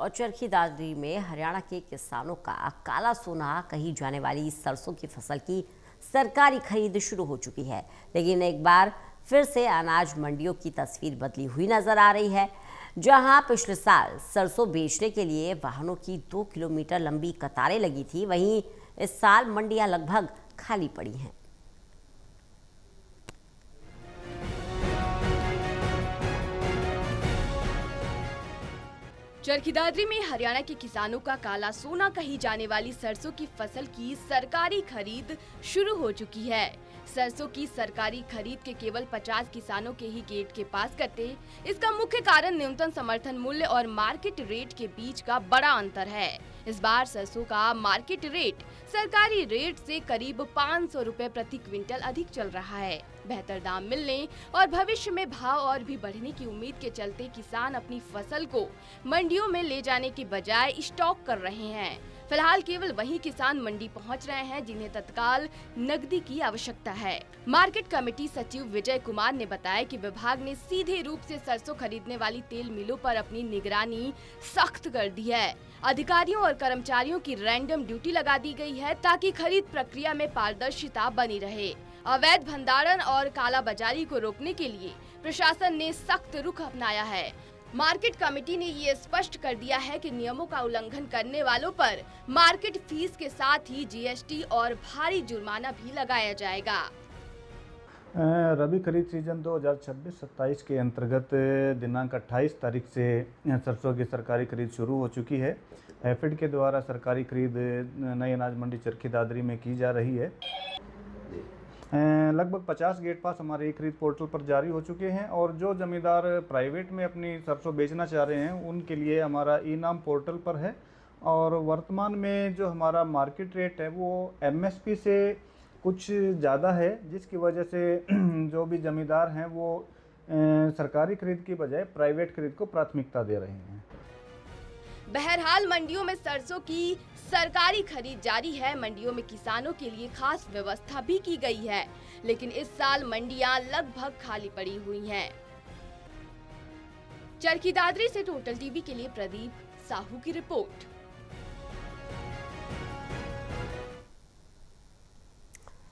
और चरखी दादरी में हरियाणा के किसानों का काला सोना कही जाने वाली सरसों की फसल की सरकारी खरीद शुरू हो चुकी है। लेकिन एक बार फिर से अनाज मंडियों की तस्वीर बदली हुई नजर आ रही है। जहां पिछले साल सरसों बेचने के लिए वाहनों की 2 किलोमीटर लंबी कतारें लगी थी, वहीं इस साल मंडियां लगभग खाली पड़ी हैं। चरखी दादरी में हरियाणा के किसानों का काला सोना कही जाने वाली सरसों की फसल की सरकारी खरीद शुरू हो चुकी है। सरसों की सरकारी खरीद के केवल 50 किसानों के ही गेट के पास कटे। इसका मुख्य कारण न्यूनतम समर्थन मूल्य और मार्केट रेट के बीच का बड़ा अंतर है। इस बार सरसों का मार्केट रेट सरकारी रेट से करीब 500 रुपए प्रति क्विंटल अधिक चल रहा है। बेहतर दाम मिलने और भविष्य में भाव और भी बढ़ने की उम्मीद के चलते किसान अपनी फसल को मंडियों में ले जाने की बजाय स्टॉक कर रहे हैं। फिलहाल केवल वही किसान मंडी पहुंच रहे हैं जिन्हें तत्काल नकदी की आवश्यकता है। मार्केट कमेटी सचिव विजय कुमार ने बताया कि विभाग ने सीधे रूप से सरसों खरीदने वाली तेल मिलों पर अपनी निगरानी सख्त कर दी है। अधिकारियों और कर्मचारियों की रैंडम ड्यूटी लगा दी गई है ताकि खरीद प्रक्रिया में पारदर्शिता बनी रहे। अवैध भंडारण और कालाबाजारी को रोकने के लिए प्रशासन ने सख्त रुख अपनाया है। मार्केट कमेटी ने ये स्पष्ट कर दिया है कि नियमों का उल्लंघन करने वालों पर मार्केट फीस के साथ ही जीएसटी और भारी जुर्माना भी लगाया जाएगा। रबी खरीद सीजन 2026-27 के अंतर्गत दिनांक 28 तारीख से सरसों की सरकारी खरीद शुरू हो चुकी है। हैफेड के द्वारा सरकारी खरीद नई अनाज मंडी चरखी दादरी में की जा रही है। लगभग 50 गेट पास हमारे ई खरीद पोर्टल पर जारी हो चुके हैं और जो जमींदार प्राइवेट में अपनी सरसों बेचना चाह रहे हैं उनके लिए हमारा ई नाम पोर्टल पर है। और वर्तमान में जो हमारा मार्केट रेट है वो एमएसपी से कुछ ज़्यादा है, जिसकी वजह से जो भी जमींदार हैं वो सरकारी खरीद की बजाय प्राइवेट खरीद को प्राथमिकता दे रहे हैं। बहरहाल मंडियों में सरसों की सरकारी खरीद जारी है। मंडियों में किसानों के लिए खास व्यवस्था भी की गई है, लेकिन इस साल मंडियां लगभग खाली पड़ी हुई हैं। चरखी दादरी से टोटल टीवी के लिए प्रदीप साहू की रिपोर्ट।